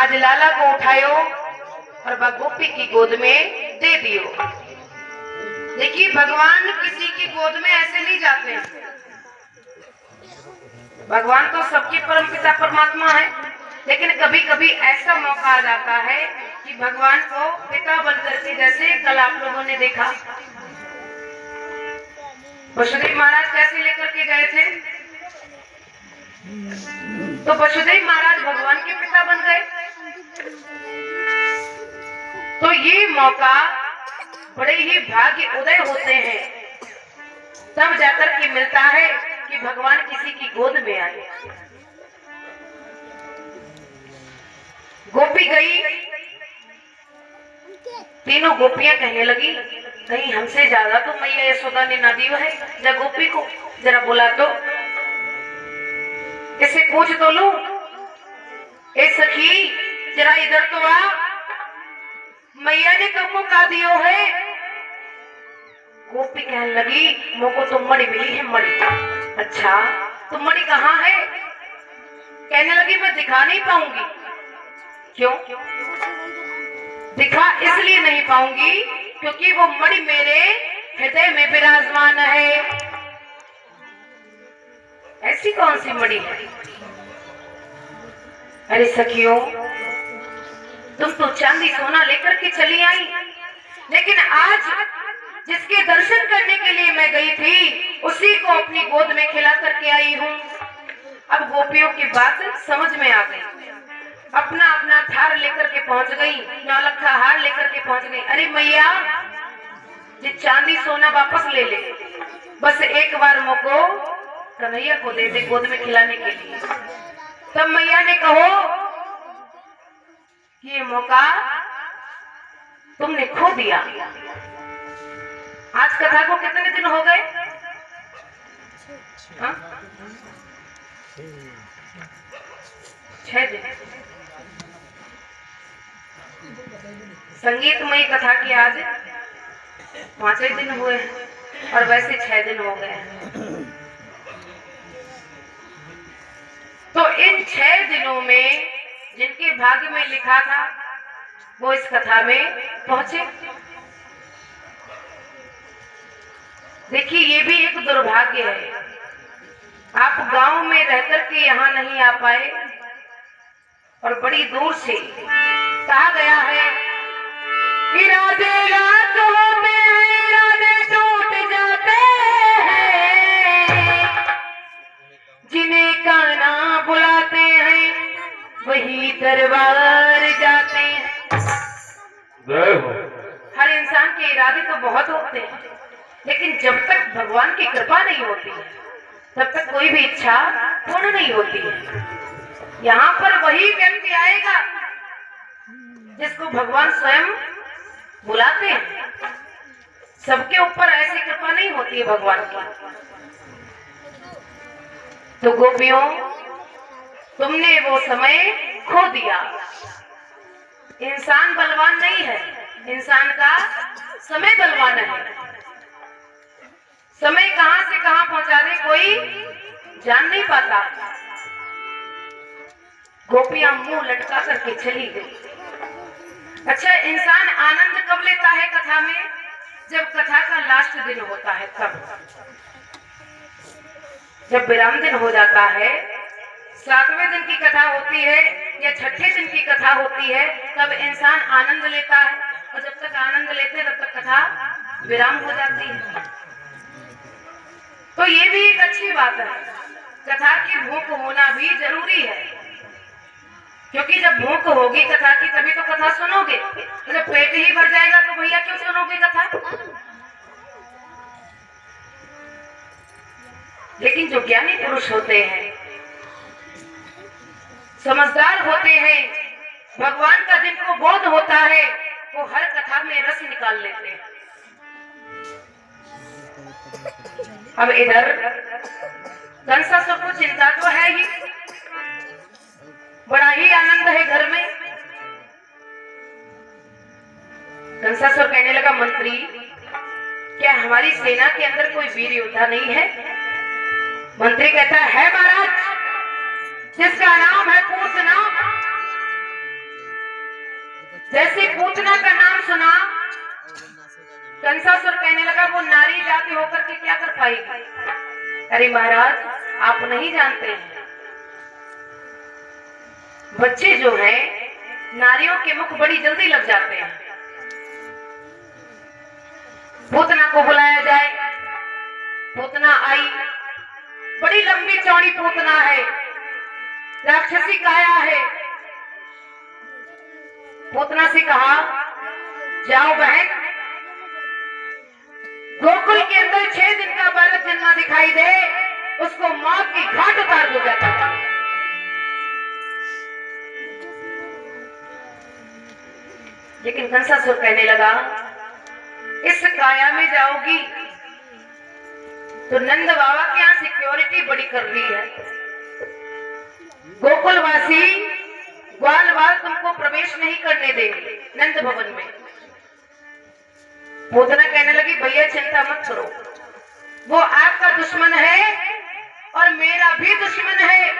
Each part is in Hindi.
आज लाला को उठायो और गोपी की गोद में दे दियो। देखिए भगवान किसी की गोद में ऐसे नहीं जाते हैं। भगवान तो सबके परम पिता परमात्मा है, लेकिन कभी कभी ऐसा मौका आ जाता है कि भगवान को पिता बनकर के, जैसे कल आप लोगों ने देखा वसुदेव महाराज कैसे लेकर के गए थे, तो वसुदेव महाराज भगवान के पिता बन गए। तो ये मौका बड़े ही भाग्य उदय होते हैं, तब जाकर के मिलता है कि भगवान किसी की गोद में आए। गोपी गई, तीनों गोपियां कहने लगी कहीं हमसे ज्यादा तो मैया यशोदा ने ना दिया है, जरा गोपी को जरा बुला तो, इसे पूछ तो लो, ए सखी जरा इधर तो आ, मैया ने तुमको का दियो है। गोपी कहने लगी मोको तो मणि मिली है, मणि। अच्छा तो मणि कहाँ है? कहने लगी मैं दिखा नहीं पाऊंगी। क्यों? दिखा इसलिए नहीं पाऊंगी क्योंकि वो मणि मेरे हृदय में विराजमान है। ऐसी कौन सी मणि है? अरे सखियों, तुम तो चांदी सोना लेकर के चली आई, लेकिन आज जिसके दर्शन करने के लिए मैं गई थी उसी को अपनी गोद में खिला करके आई हूँ। अब गोपियों की बात समझ में आ गई, अपना अपना थार लेकर के पहुंच गई, नौलखा हार लेकर के पहुंच गई। अरे मैया ये चांदी सोना वापस ले ले, बस एक बार मोको कन्हैया को दे दे गोद में खिलाने के लिए। तब मैया ने कहो कि ये मौका तुमने खो दिया। आज कथा को कितने दिन हो गए? 6 दिन। संगीतमयी कथा की आज 5वें दिन हुए हैं और वैसे 6 दिन हो गए हैं। तो इन 6 दिनों में जिनके भाग्य में लिखा था वो इस कथा में पहुंचे। देखिए ये भी एक दुर्भाग्य है, आप गांव में रहकर के यहाँ नहीं आ पाए और बड़ी दूर से कहा गया है कि राधे रातों में राधे टूट जाते हैं, जिन्हें कान्हा बुलाते हैं वही दरबार जाते हैं। हर इंसान के इरादे तो बहुत होते हैं, लेकिन जब तक भगवान की कृपा नहीं होती है तब तक कोई भी इच्छा पूर्ण नहीं होती है। यहाँ पर वही व्यक्ति आएगा जिसको भगवान स्वयं बुलाते हैं। सबके ऊपर ऐसी कृपा नहीं होती है भगवान की। तो गोपियों, तुमने वो समय खो दिया। इंसान बलवान नहीं है, इंसान का समय बलवान है। समय कहां से कहां पहुंचा दे कोई जान नहीं पाता। गोपियां मुंह लटका करके चली गई। अच्छा, इंसान आनंद कब लेता है कथा में? जब कथा का लास्ट दिन होता है, तब जब विराम दिन हो जाता है, 7वें दिन की कथा होती है या 6ठे दिन की कथा होती है, तब इंसान आनंद लेता है। और जब तक आनंद लेते तब तक कथा विराम हो जाती है। तो ये भी एक अच्छी बात है, कथा की भूख होना भी जरूरी है, क्योंकि जब भूख होगी कथा की तभी तो कथा सुनोगे। जब पेट ही भर जाएगा तो भैया क्यों सुनोगे कथा? लेकिन जो ज्ञानी पुरुष होते हैं, समझदार होते हैं, भगवान का जिनको बोध होता है, वो हर कथा में रस निकाल लेते हैं। अब इधर कंसासुर को चिंता तो है ही, बड़ा ही आनंद है घर में। कंसासुर कहने लगा मंत्री, क्या हमारी सेना के अंदर कोई वीर योद्धा नहीं है? मंत्री कहता है महाराज, जिसका नाम है पूतना, जैसे पूतना का नाम सुना, कंसासुर कहने लगा वो नारी जाति होकर के क्या कर पाएगी। अरे महाराज, आप नहीं जानते हैं, बच्चे जो हैं नारियों के मुख बड़ी जल्दी लग जाते हैं। पूतना को बुलाया जाए। पूतना आई, बड़ी लंबी चौड़ी पूतना है, राक्षसी काया है। पूतना से कहा, जाओ बहन, गोकुल के अंदर 6 दिन का बालक जन्मा दिखाई दे, उसको मौत की घाट उतार दो जाता। लेकिन कंसासुर कहने लगा, इस काया में जाओगी तो नंद बाबा के यहाँ सिक्योरिटी बड़ी कर रही है, गोकुलवासी ग्वाल बाल तुमको प्रवेश नहीं करने देंगे नंद भवन में। पूतना कहने लगी, भैया चिंता मत करो, वो आपका दुश्मन है और मेरा भी दुश्मन है।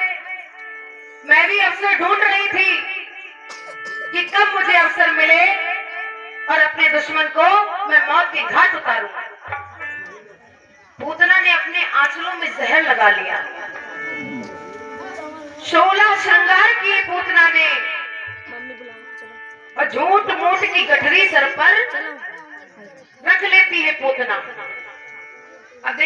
मैं भी अवसर ढूंढ रही थी कि कब मुझे अवसर मिले और अपने दुश्मन को मैं मौत की घाट उतारूं। पूतना ने अपने आंचलों में जहर लगा लिया। 16 श्रृंगार किए पूतना ने और झूठ मूठ की गठरी सर पर रख लेती है पूतना।